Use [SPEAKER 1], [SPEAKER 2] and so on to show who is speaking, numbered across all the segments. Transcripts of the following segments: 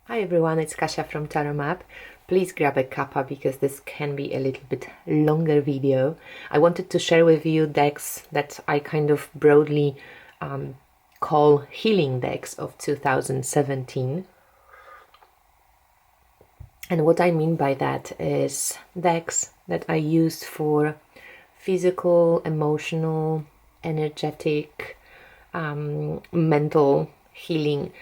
[SPEAKER 1] Hi everyone, it's Kasia from Tarot Map. Please grab a cuppa because this can be a little bit longer video. I wanted to share with you decks that I kind of broadly call healing decks of 2017. And what I mean by that is decks that I used for physical, emotional, energetic, mental healing.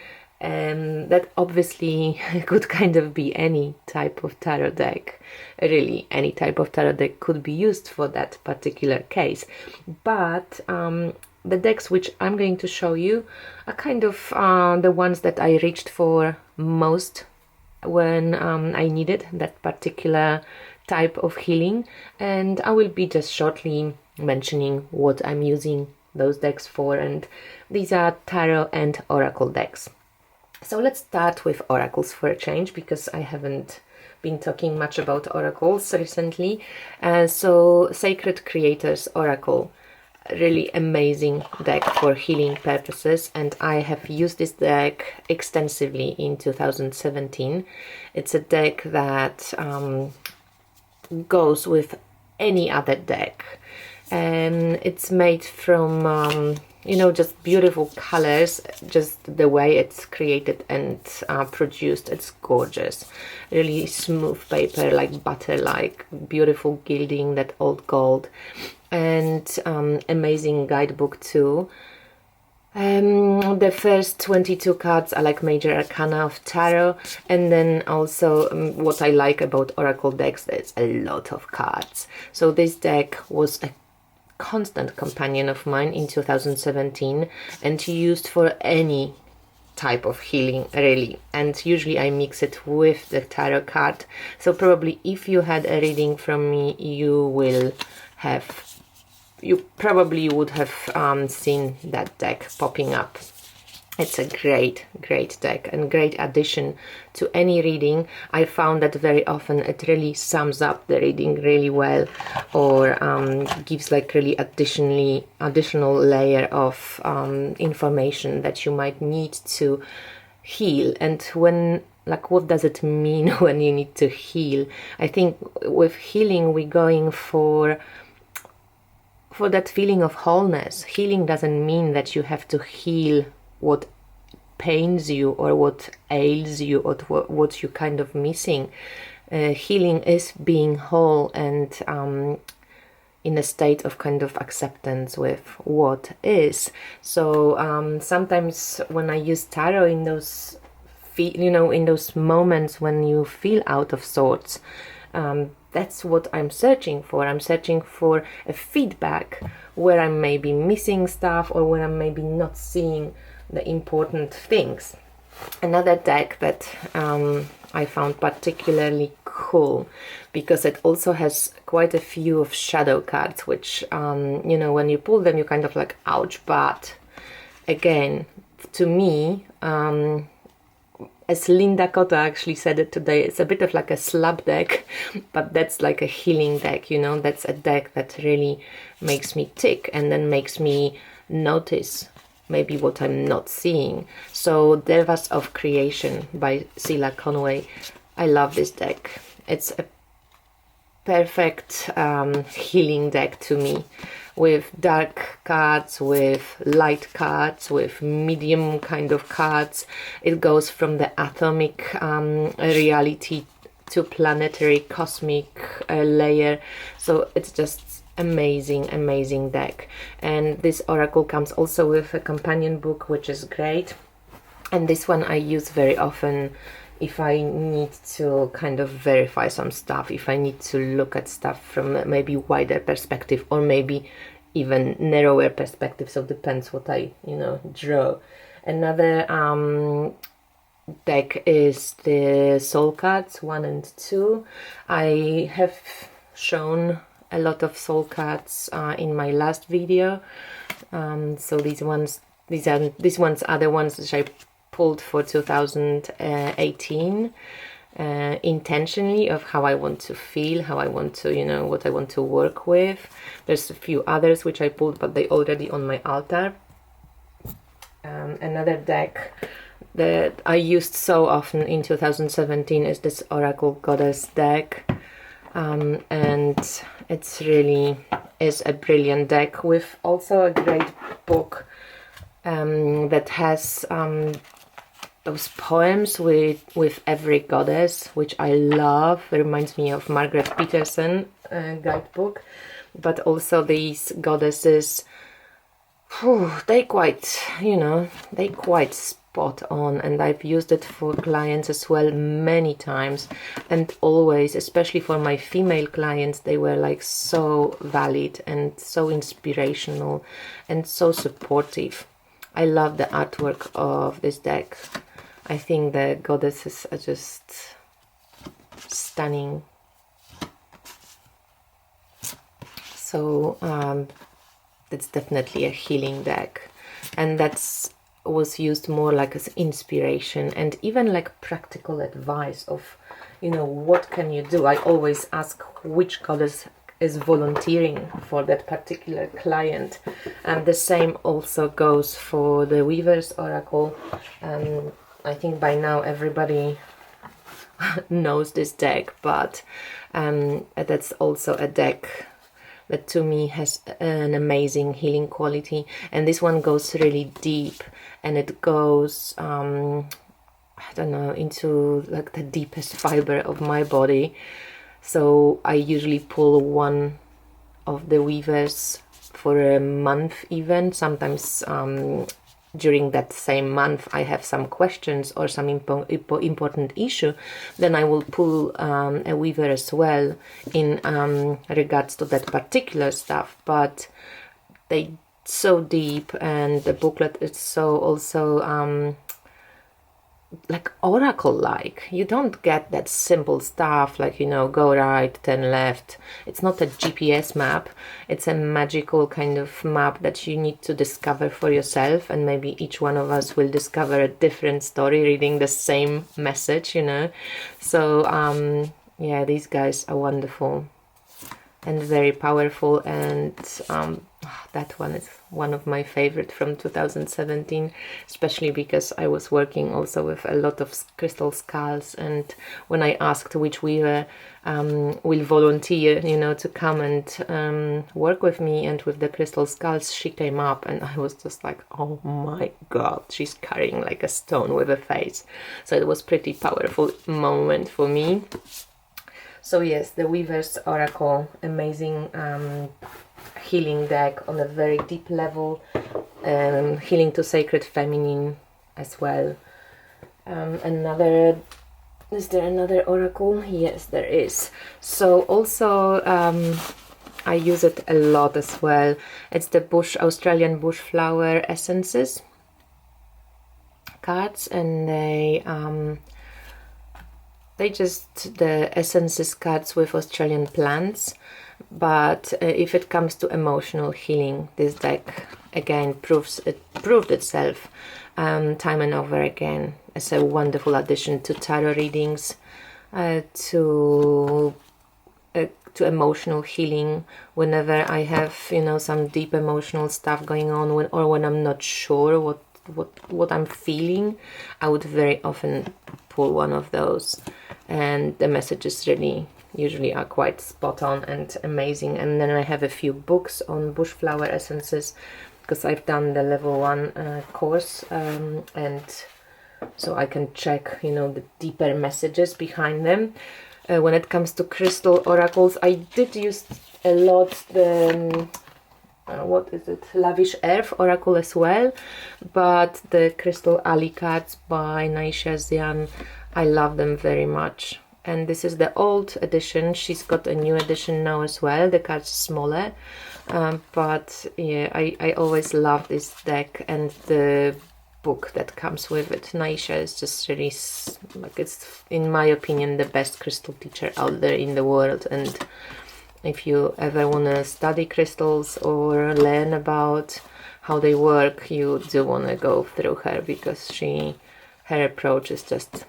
[SPEAKER 1] That obviously could kind of be any type of tarot deck. Really, any type of tarot deck could be used for that particular case. But the decks which I'm going to show you are kind of the ones that I reached for most when I needed that particular type of healing, and I will be just shortly mentioning what I'm using those decks for, and these are tarot and oracle decks. So let's start with oracles for a change, because I haven't been talking much about oracles recently. So Sacred Creators Oracle, really amazing deck for healing purposes, and I have used this deck extensively in 2017. It's a deck that goes with any other deck, and it's made from just beautiful colors. Just the way it's created and produced, it's gorgeous. Really smooth paper, like butter, like beautiful gilding, that old gold, and amazing guidebook too. The first 22 cards are like major arcana of tarot, and then also what I like about oracle decks, there's a lot of cards. So this deck was a constant companion of mine in 2017 and used for any type of healing, really. And usually I mix it with the tarot card. So probably if you had a reading from me, you probably would have seen that deck popping up. It's a great deck and great addition to any reading. I found that very often it really sums up the reading really well, or gives like really additional layer of information that you might need to heal. And when, like, what does it mean when you need to heal? I think with healing we're going for that feeling of wholeness. Healing doesn't mean that you have to heal what pains you or what ails you or what you're kind of missing. Healing is being whole and in a state of kind of acceptance with what is. So sometimes when I use tarot in those in those moments when you feel out of sorts, that's what I'm searching for. I'm searching for a feedback where I'm maybe missing stuff, or where I'm maybe not seeing the important things. Another deck that I found particularly cool, because it also has quite a few of shadow cards, which when you pull them you kind of like, ouch. But again, to me, as Linda Cotta actually said it today, it's a bit of like a slab deck, but that's like a healing deck, that's a deck that really makes me tick and then makes me notice maybe what I'm not seeing. So Delvis of Creation by Sheila Conway. I love this deck. It's a perfect healing deck to me, with dark cards, with light cards, with medium kind of cards. It goes from the atomic reality to planetary cosmic layer. So it's just amazing deck. And this oracle comes also with a companion book, which is great. And this one I use very often if I need to kind of verify some stuff, if I need to look at stuff from maybe wider perspective, or maybe even narrower perspective. So depends what I draw. Another deck is the soul cards 1 and 2. I have shown a lot of soul cards in my last video. So these ones are the ones that I pulled for 2018 intentionally, of how I want to feel, how I want to, what I want to work with. There's a few others which I pulled, but they already on my altar. Another deck that I used so often in 2017 is this Oracle Goddess deck, and it's really is a brilliant deck with also a great book that has those poems with every goddess, which I love. It reminds me of Margaret Peterson guidebook, but also these goddesses, they quite, you know, they quite spot on, and I've used it for clients as well many times, and always, especially for my female clients, they were like so valid and so inspirational and so supportive. I love the artwork of this deck. I think the goddesses are just stunning. So that's definitely a healing deck, and that's was used more like as inspiration and even like practical advice of, you know, what can you do. I always ask which goddess is volunteering for that particular client, and the same also goes for the Weaver's Oracle. I think by now everybody knows this deck, but that's also a deck that to me has an amazing healing quality, and this one goes really deep, and it goes I don't know, into like the deepest fiber of my body. So I usually pull one of the Weavers for a month even. Sometimes during that same month I have some questions or some important issue, then I will pull a Weaver as well in regards to that particular stuff. But they so deep, and the booklet is so also like oracle like. You don't get that simple stuff like, you know, go right, turn left. It's not a GPS map, it's a magical kind of map that you need to discover for yourself, and maybe each one of us will discover a different story reading the same message, you know. So yeah, these guys are wonderful and very powerful, and that one is one of my favorite from 2017, especially because I was working also with a lot of crystal skulls, and when I asked which weaver will volunteer, you know, to come and work with me and with the crystal skulls, she came up, and I was just like, oh my god, she's carrying like a stone with a face. So it was pretty powerful moment for me. So yes, the Weaver's Oracle, amazing healing deck on a very deep level, healing to sacred feminine as well. Is there another oracle? Yes, there is. So also I use it a lot as well. It's the Australian bush flower essences cards, and they just the essences cards with Australian plants. But if it comes to emotional healing, this deck again proved itself time and over again as a wonderful addition to tarot readings, to emotional healing. Whenever I have, you know, some deep emotional stuff going on, or when I'm not sure what I'm feeling, I would very often pull one of those, and the messages really usually are quite spot on and amazing. And then I have a few books on bush flower essences, because I've done the level 1 course, and so I can check, you know, the deeper messages behind them. When it comes to crystal oracles, I did use a lot the what is it, Lavish Earth Oracle as well, but the Crystal Alley cards by Naysha, I love them very much. And this is the old edition. She's got a new edition now as well. The cards are smaller, but yeah, I always love this deck and the book that comes with it. Naysha is just really, like, it's in my opinion the best crystal teacher out there in the world. And if you ever want to study crystals or learn about how they work, you do want to go through her, because her approach is just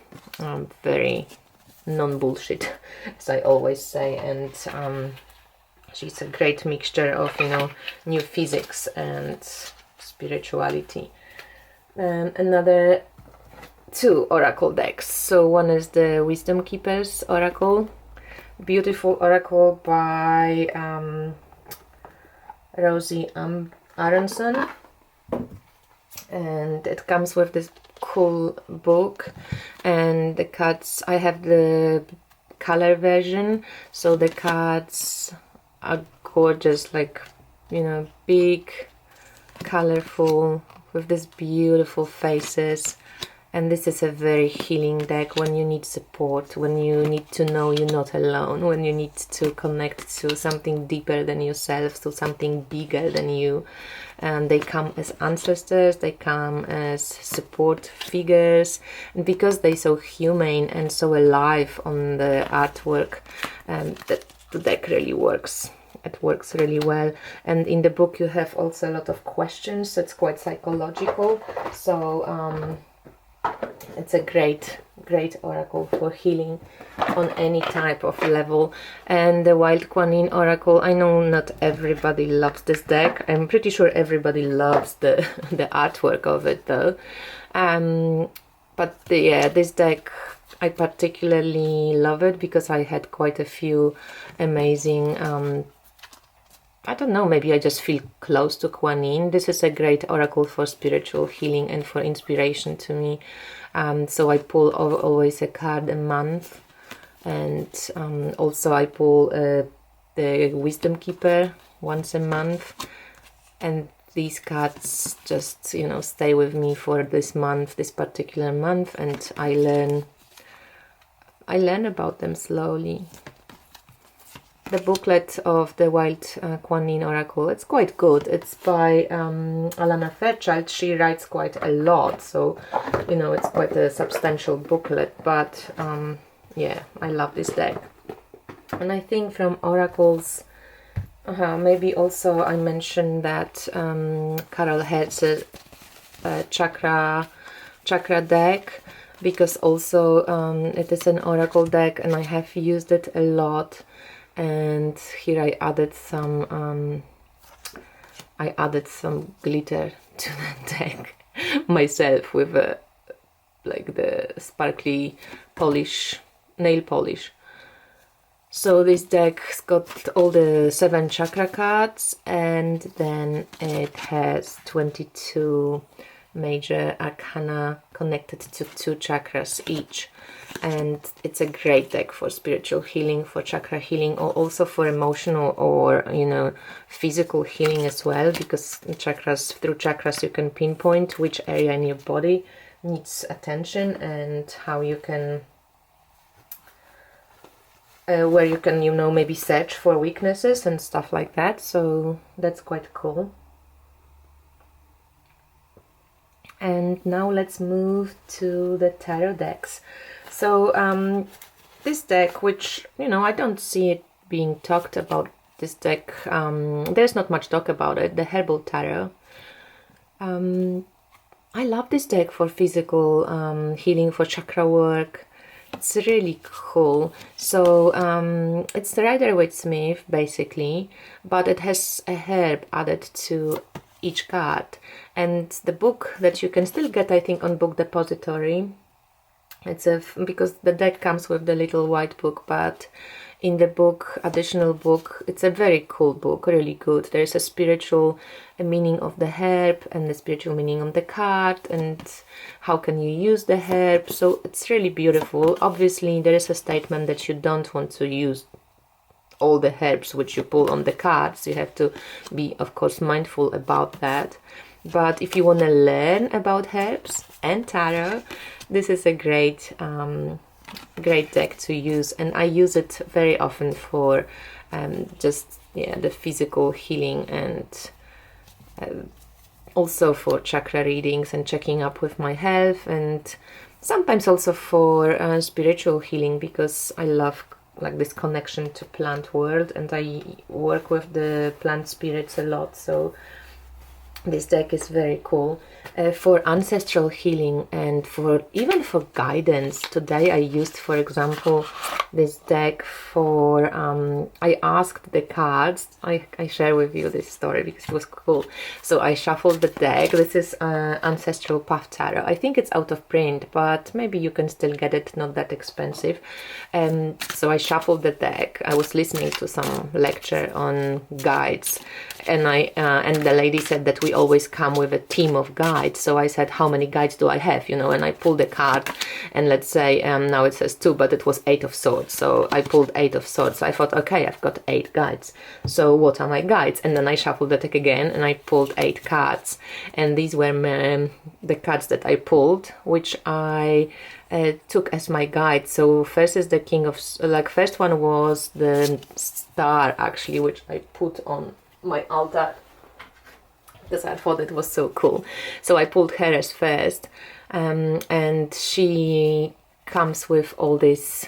[SPEAKER 1] very non-bullshit, as I always say, and she's a great mixture of, you know, new physics and spirituality. Another two oracle decks. So one is the Wisdom Keepers Oracle, beautiful oracle by Rosie Aronson, and it comes with this cool book, and the cards, I have the color version, so the cards are gorgeous, like, you know, big, colorful, with these beautiful faces. And this is a very healing deck when you need support, when you need to know you're not alone, when you need to connect to something deeper than yourself, to something bigger than you. And they come as ancestors, they come as support figures, and because they're so humane and so alive on the artwork, the deck really works. It works really well. And in the book you have also a lot of questions. It's quite psychological, so it's a great oracle for healing on any type of level. And the Wild Kuan Yin Oracle, I know not everybody loves this deck. I'm pretty sure everybody loves the artwork of it though. But yeah, this deck, I particularly love it because I had quite a few amazing I don't know, maybe I just feel close to Kuan Yin. This is a great oracle for spiritual healing and for inspiration to me. So I pull always a card a month, and also I pull the Wisdom Keeper once a month, and these cards just, you know, stay with me for this month, this particular month, and I learn about them slowly. The booklet of the Wild Kuan Yin Oracle, it's quite good. It's by Alana Fairchild. She writes quite a lot, so, you know, it's quite a substantial booklet. But yeah, I love this deck. And I think from oracles, maybe also I mentioned that Carol has a Chakra Dec, because also it is an oracle deck, and I have used it a lot. And here I added some glitter to the deck myself with like the sparkly polish, nail polish. So this deck's got all the 7 chakra cards, and then it has 22 major arcana connected to 2 chakras each. And it's a great deck for spiritual healing, for chakra healing, or also for emotional or, you know, physical healing as well, because chakras, through chakras you can pinpoint which area in your body needs attention, and how you can where you can, you know, maybe search for weaknesses and stuff like that. So that's quite cool. And now let's move to the tarot decks. So this deck, which, you know, I don't see it being talked about, this deck, there's not much talk about it, the Herbal Tarot. I love this deck for physical healing, for chakra work. It's really cool. So it's the Rider-Waite-Smith basically, but it has a herb added to each card. And the book that you can still get, I think, on Book Depository, it's because the deck comes with the little white book, but in the book, additional book, it's a very cool book, really good. There's a spiritual meaning of the herb and the spiritual meaning on the card, and how can you use the herb. So it's really beautiful. Obviously there is a statement that you don't want to use all the herbs which you pull on the cards. You have to be, of course, mindful about that. But if you want to learn about herbs and tarot, this is a great deck to use, and I use it very often for just the physical healing, and also for chakra readings and checking up with my health, and sometimes also for spiritual healing, because I love like this connection to plant world, and I work with the plant spirits a lot. So this deck is very cool. For ancestral healing and for even for guidance. Today I used, for example, this deck for I asked the cards. I share with you this story because it was cool. So I shuffled the deck. This is Ancestral Path Tarot. I think it's out of print, but maybe you can still get it, not that expensive. So I shuffled the deck. I was listening to some lecture on guides, and and the lady said that we always come with a team of guides. So I said, how many guides do I have, you know, and I pulled a card, and let's say now it says 2, but it was 8 of swords, so I pulled 8 of swords. So I thought, okay, I've got 8 guides, so what are my guides? And then I shuffled the deck again and I pulled 8 cards, and these were the cards that I pulled, which I took as my guide. So first is the King of, like, first one was the star actually, which I put on my altar because I thought it was so cool. So I pulled her as first, and she comes with all these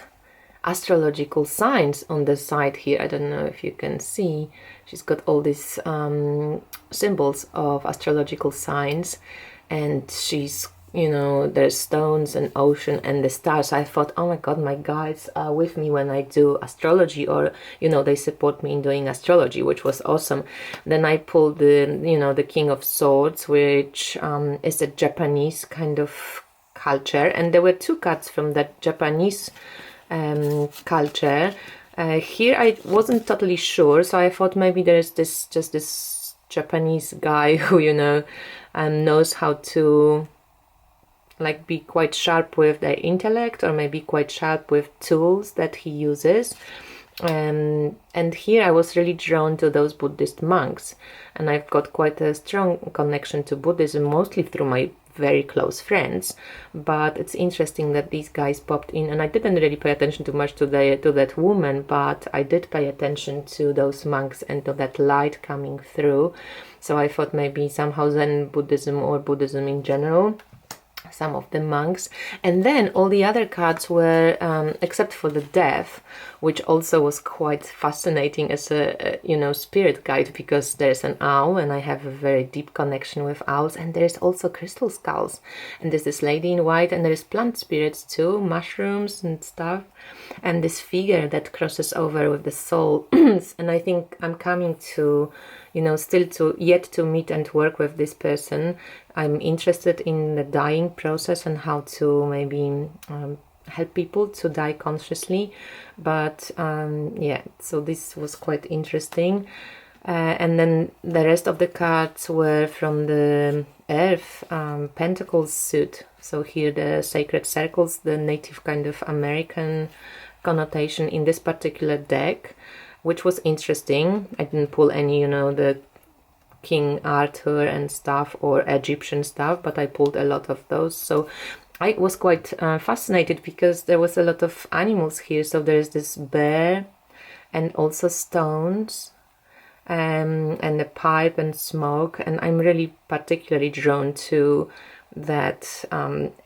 [SPEAKER 1] astrological signs on the side here. I don't know if you can see. She's got all these symbols of astrological signs, and she's, you know, there's stones and ocean and the stars. I thought, oh my god, my guides are with me when I do astrology, or, you know, they support me in doing astrology, which was awesome. Then I pulled the, you know, the King of Swords, which is a Japanese kind of culture, and there were 2 cards from that Japanese culture. Here I wasn't totally sure, so I thought maybe there's this Japanese guy who, you know, knows how to, like, be quite sharp with their intellect, or maybe quite sharp with tools that he uses. And here I was really drawn to those Buddhist monks, and I've got quite a strong connection to Buddhism, mostly through my very close friends. But it's interesting that these guys popped in, and I didn't really pay attention too much to that woman, but I did pay attention to those monks and to that light coming through. So I thought maybe somehow Zen Buddhism, or Buddhism in general, some of the monks. And then all the other cards were, except for the Death, which also was quite fascinating as a you know, spirit guide, because there's an owl, and I have a very deep connection with owls, and there's also crystal skulls, and there's this lady in white, and there's plant spirits too, mushrooms and stuff, and this figure that crosses over with the soul. And I think I'm coming to, you know, still yet to meet and work with this person. I'm interested in the dying process and how to maybe help people to die consciously. But yeah, so this was quite interesting. And then the rest of the cards were from the Earth Pentacles suit. So here the Sacred Circles, the native kind of American connotation in this particular deck, which was interesting. I didn't pull any, you know, the King Arthur and stuff, or Egyptian stuff, but I pulled a lot of those. So I was quite fascinated because there was a lot of animals here. So there's this bear, and also stones, and a pipe and smoke, and I'm really particularly drawn to that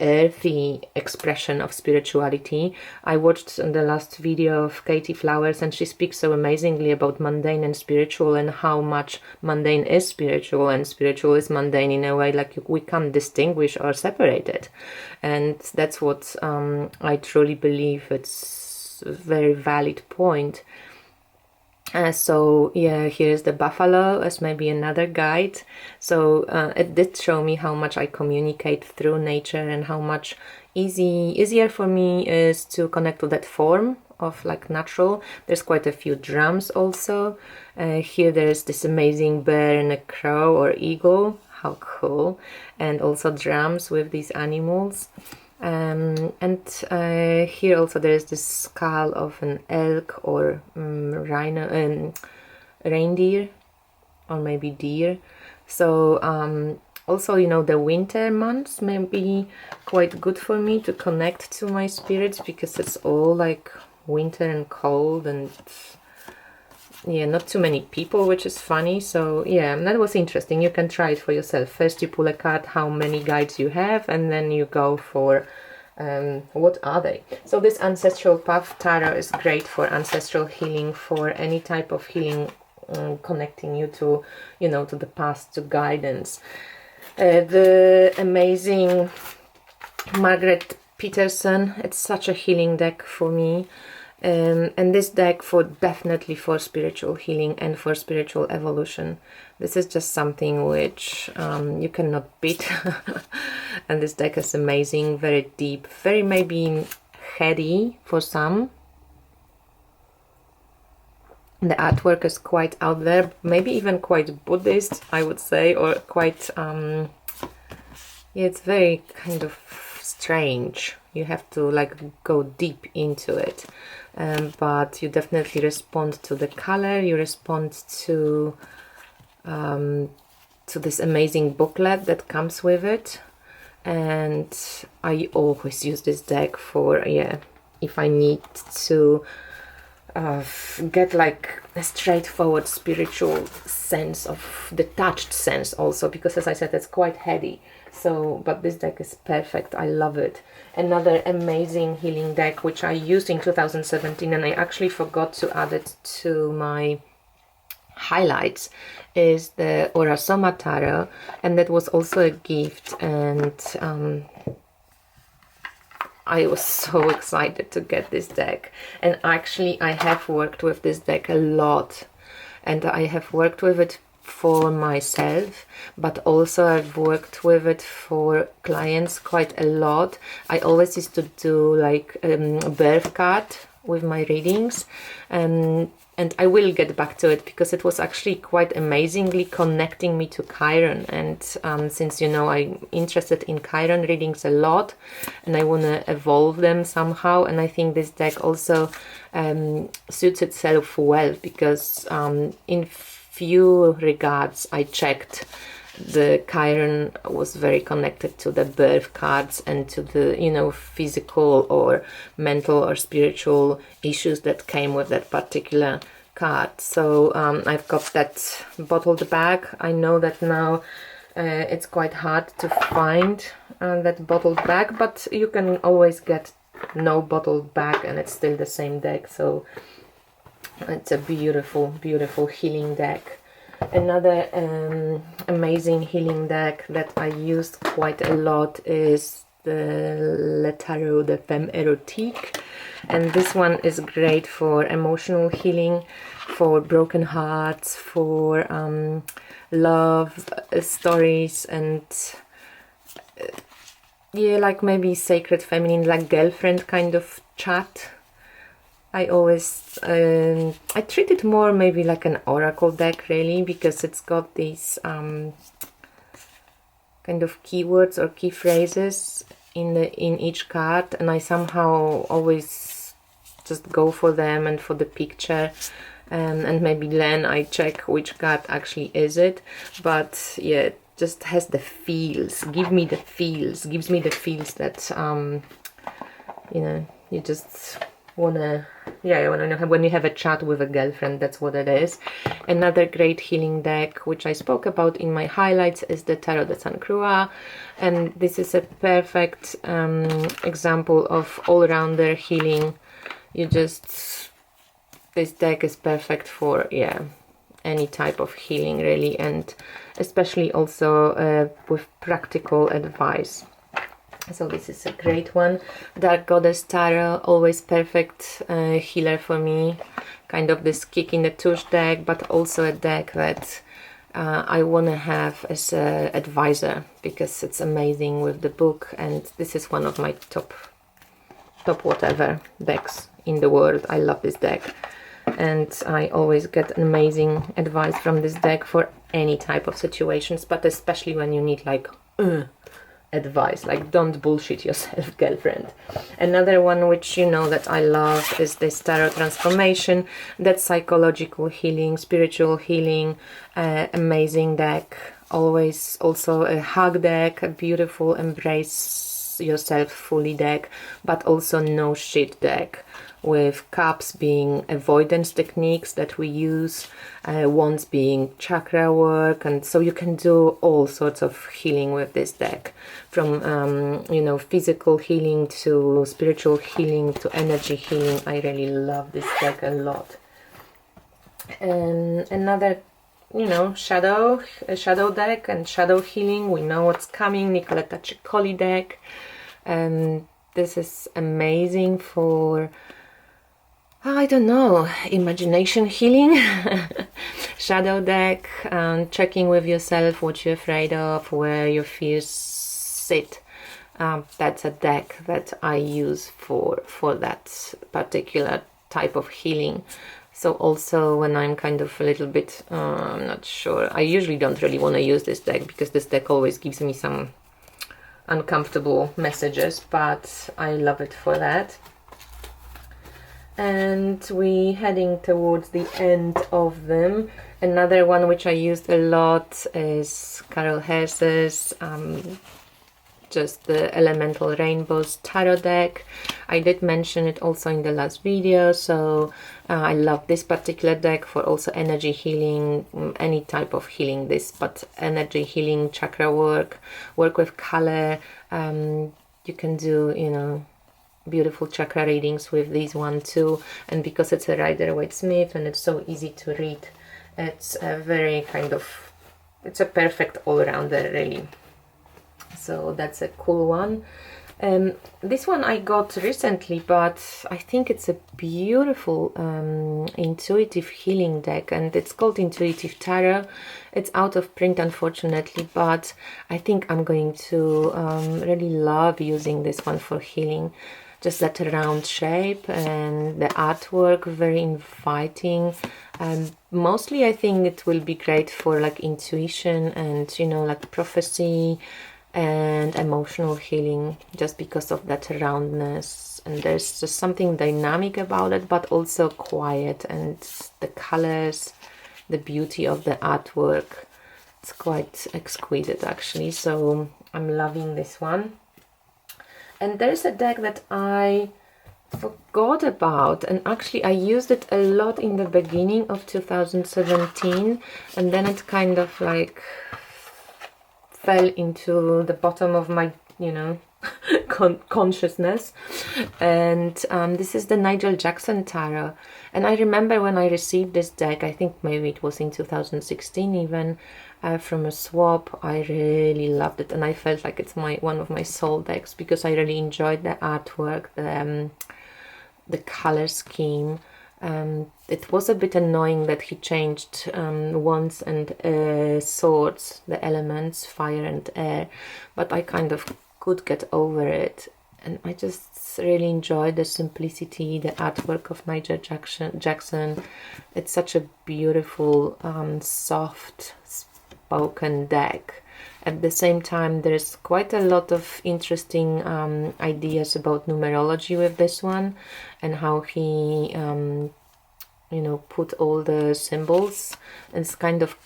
[SPEAKER 1] earthy expression of spirituality. I watched the last video of Katie Flowers, and she speaks so amazingly about mundane and spiritual, and how much mundane is spiritual and spiritual is mundane, in a way like we can't distinguish or separate it. And that's what I truly believe. It's a very valid point. So yeah, here's the buffalo as maybe another guide. So it did show me how much I communicate through nature, and how much easier for me is to connect to that form of, like, natural. There's quite a few drums also. Here there's this amazing bear and a crow or eagle. How cool. And also drums with these animals. And here also there's this skull of an elk, or reindeer, or maybe deer. So also, you know, the winter months may be quite good for me to connect to my spirits, because it's all like winter and cold, and yeah, not too many people, which is funny. So yeah, that was interesting. You can try it for yourself. First you pull a card how many guides you have, and then you go for what are they. So this Ancestral Path Tarot is great for ancestral healing, for any type of healing, connecting you to, you know, to the past, to guidance. The amazing Margaret Peterson. It's such a healing deck for me. And this deck definitely for spiritual healing and for spiritual evolution. This is just something which you cannot beat. And this deck is amazing, very deep, very maybe heady for some. The artwork is quite out there, maybe even quite Buddhist, I would say, or quite yeah, it's very kind of strange. You have to like go deep into it, but you definitely respond to the color, you respond to this amazing booklet that comes with it. And I always use this deck for, yeah, if I need to get like a straightforward spiritual sense, of detached sense also, because as I said, it's quite heady. So, but this deck is perfect. I love it. Another amazing healing deck which I used in 2017, and I actually forgot to add it to my highlights, is the Soma tarot, and that was also a gift. And I was so excited to get this deck. And actually I have worked with this deck a lot, and I have worked with it for myself, but also I've worked with it for clients quite a lot. I always used to do like a birth card with my readings, and I will get back to it because it was actually quite amazingly connecting me to Chiron. And since you know I'm interested in Chiron readings a lot, and I want to evolve them somehow, and I think this deck also suits itself well, because in few regards I checked, the Chiron was very connected to the birth cards and to the, you know, physical or mental or spiritual issues that came with that particular card. So I've got that bottled bag. I know that now it's quite hard to find that bottled bag, but you can always get no bottled bag and it's still the same deck. So it's a beautiful, beautiful healing deck. Another amazing healing deck that I used quite a lot is the Tarot de Aero Teak, and this one is great for emotional healing, for broken hearts, for love stories, and yeah, like maybe sacred feminine, like girlfriend kind of chat. I always I treat it more maybe like an oracle deck, really, because it's got these kind of keywords or key phrases in each card, and I somehow always just go for them and for the picture, and maybe then I check which card actually is it. But yeah, it just has the feels, gives me the feels that you know, you just wanna, yeah, you wanna know when you have a chat with a girlfriend, that's what it is. Another great healing deck which I spoke about in my highlights is the Terra de Marseille, and this is a perfect example of all-rounder healing. This deck is perfect for, yeah, any type of healing really, and especially also with practical advice. So this is a great one. Dark Goddess Tarot, always perfect healer for me. Kind of this kick in the tush deck, but also a deck that I want to have as an advisor, because it's amazing with the book, and this is one of my top whatever decks in the world. I love this deck, and I always get amazing advice from this deck for any type of situations, but especially when you need like advice, like don't bullshit yourself, girlfriend. Another one which you know that I love is this Tarot Transformation. That's psychological healing, spiritual healing, amazing deck. Always also a hug deck, a beautiful embrace yourself fully deck, but also no shit deck, with cups being avoidance techniques that we use, wands being chakra work, and so you can do all sorts of healing with this deck, from you know, physical healing to spiritual healing to energy healing. I really love this deck a lot. And another you know, a shadow deck and shadow healing. We know what's coming. Nicoletta Ciccoli deck. This is amazing for, I don't know, imagination healing. Shadow deck, checking with yourself what you're afraid of, where your fears sit. That's a deck that I use for that particular type of healing. So also when I'm kind of a little bit, I'm not sure, I usually don't really want to use this deck because this deck always gives me some uncomfortable messages, but I love it for that. And we heading towards the end of them. Another one which I used a lot is Carol Hess's just the Elemental Rainbows Tarot deck. I did mention it also in the last video, so I love this particular deck for also energy healing, any type of healing this, but energy healing, chakra work with color. You can do, you know, beautiful chakra readings with these one too, and because it's a Rider-Waite-Smith and it's so easy to read, it's a very kind of, it's a perfect all-rounder really. So that's a cool one. This one I got recently, but I think it's a beautiful intuitive healing deck, and it's called Intuitive Tarot. It's out of print unfortunately, but I think I'm going to really love using this one for healing. Just that round shape and the artwork, very inviting. Mostly I think it will be great for like intuition and, you know, like prophecy and emotional healing, just because of that roundness, and there's just something dynamic about it, but also quiet, and the colors, the beauty of the artwork, it's quite exquisite actually. So I'm loving this one. And there's a deck that I forgot about, and actually I used it a lot in the beginning of 2017, and then it kind of like fell into the bottom of my, you know, consciousness. And this is the Nigel Jackson Tarot. And I remember when I received this deck, I think maybe it was in 2016 even, from a swap. I really loved it, and I felt like it's one of my soul decks because I really enjoyed the artwork, the color scheme. It was a bit annoying that he changed wands and swords, the elements, fire and air, but I kind of could get over it, and I just really enjoyed the simplicity, the artwork of Nigel Jackson. It's such a beautiful, soft spoken deck. At the same time, there's quite a lot of interesting ideas about numerology with this one, and how he you know, put all the symbols. It's kind of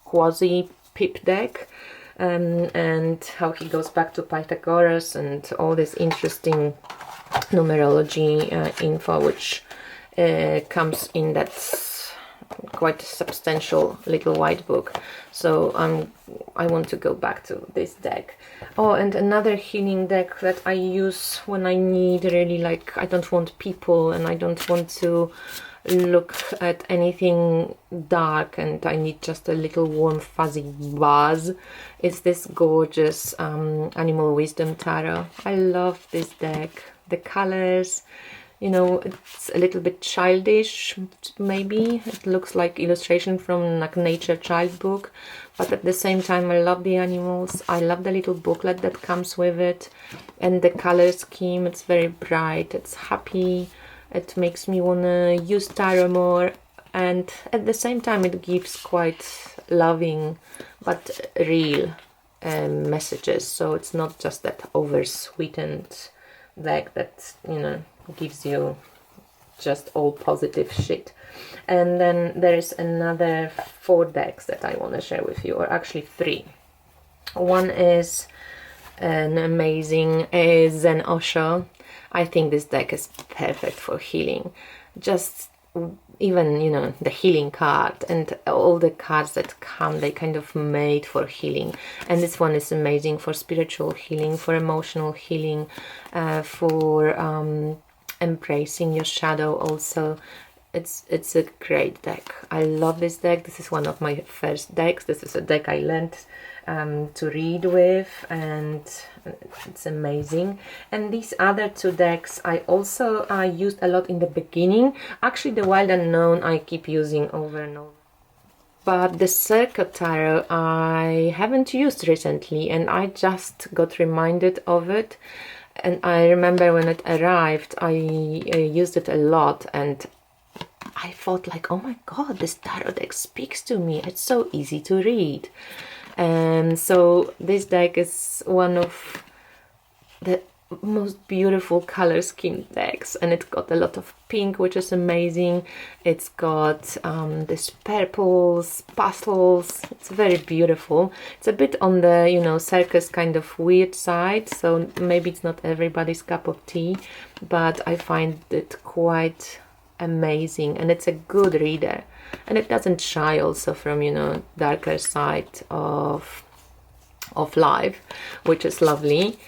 [SPEAKER 1] quasi pip deck, and how he goes back to Pythagoras and all this interesting numerology info, which comes in that quite substantial little white book. So I want to go back to this deck. Oh, and another healing deck that I use when I need really, like, I don't want people and I don't want to look at anything dark and I need just a little warm fuzzy buzz. It's this gorgeous Animal Wisdom Tarot. I love this deck. The colors, you know, it's a little bit childish, maybe. It looks like illustration from like nature child book, but at the same time I love the animals. I love the little booklet that comes with it, and the color scheme, it's very bright, it's happy, it makes me want to use tarot more, and at the same time it gives quite loving but real messages. So it's not just that over sweetened deck that, you know, gives you just all positive shit. And then there is another 4 decks that I want to share with you, or actually 3. One is an amazing Zen Osho. I think this deck is perfect for healing. Just even, you know, the healing card and all the cards that come, they kind of made for healing. And this one is amazing for spiritual healing, for emotional healing, for embracing your shadow also. it's a great deck. I love this deck. This is one of my first decks. This is a deck I learned to read with, and it's amazing. And these other two decks I also used a lot in the beginning. Actually, the Wild Unknown I keep using over and over. But the Circle Tarot I haven't used recently, and I just got reminded of it. And I remember when it arrived, I used it a lot, and I thought like, oh my god, this tarot deck speaks to me. It's so easy to read. And so this deck is one of the most beautiful color scheme decks, and it's got a lot of pink, which is amazing. It's got these purples, pastels. It's very beautiful. It's a bit on the, you know, circus kind of weird side, so maybe it's not everybody's cup of tea, but I find it quite amazing, and it's a good reader, and it doesn't shy also from, you know, darker side of life, which is lovely.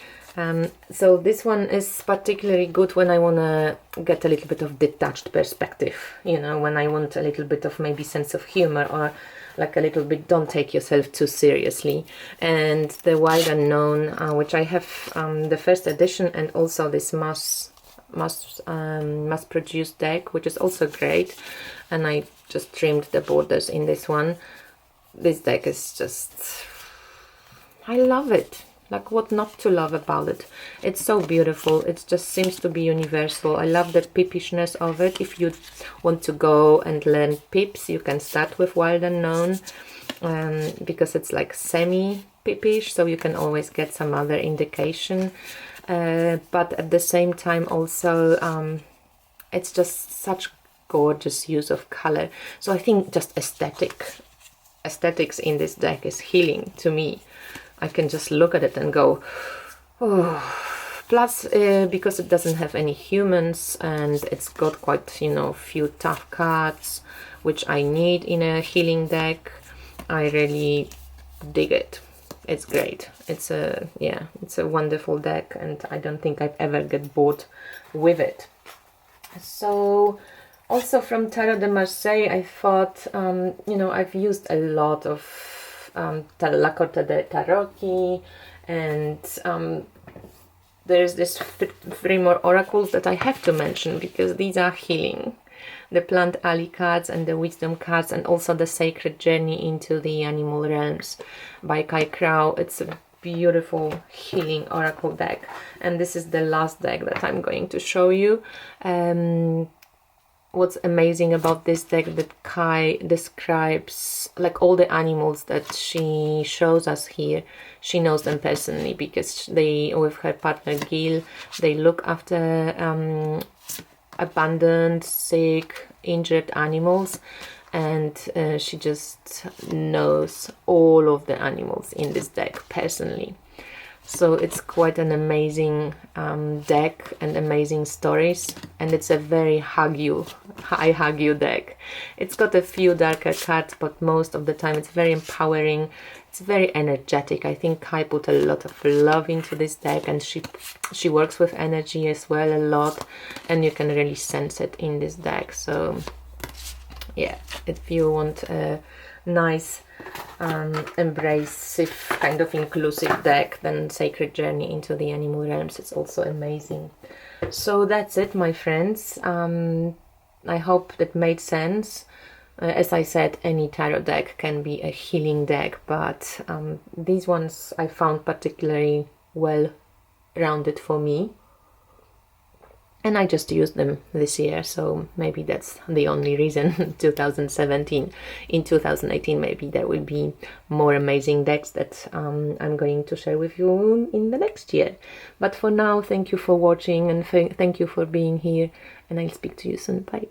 [SPEAKER 1] So this one is particularly good when I want to get a little bit of detached perspective, you know, when I want a little bit of maybe sense of humor, or like a little bit don't take yourself too seriously. And the Wild Unknown, which I have the first edition, and also this mass produced deck, which is also great, and I just trimmed the borders in this one. This deck is just, I love it. Like, what not to love about it? It's so beautiful. It just seems to be universal. I love the pippishness of it. If you want to go and learn pips, you can start with Wild Unknown, because it's like semi-pippish, so you can always get some other indication. But at the same time also it's just such gorgeous use of color. So I think just aesthetics in this deck is healing to me. I can just look at it and go, oh. Plus because it doesn't have any humans, and it's got quite, you know, few tough cards, which I need in a healing deck. I really dig it. It's great. It's a wonderful deck, and I don't think I've ever get bored with it. So also from Terra de Marseille, I thought, you know, I've used a lot of La Corte de Tarocchi, and there's this three more oracles that I have to mention, because these are healing. The Plant Alley cards and the Wisdom cards, and also the Sacred Journey into the Animal Realms by Kai Crow. It's a beautiful healing oracle deck, and this is the last deck that I'm going to show you. What's amazing about this deck, that Kai describes like all the animals that she shows us here. She knows them personally, because they, with her partner Gil, they look after abandoned, sick, injured animals, and she just knows all of the animals in this deck personally. So it's quite an amazing deck, and amazing stories, and it's a very high hug you deck. It's got a few darker cards, but most of the time it's very empowering. It's very energetic. I think Kai put a lot of love into this deck, and she works with energy as well a lot, and you can really sense it in this deck. So yeah, if you want a nice embracive, kind of inclusive deck, then Sacred Journey into the Animal Realms is also amazing. So that's it, my friends. I hope that made sense. As I said, any tarot deck can be a healing deck, but these ones I found particularly well rounded for me, and I just used them this year, so maybe that's the only reason. 2017. In 2018 maybe there will be more amazing decks that I'm going to share with you in the next year. But for now, thank you for watching, and thank you for being here, and I'll speak to you soon. Bye.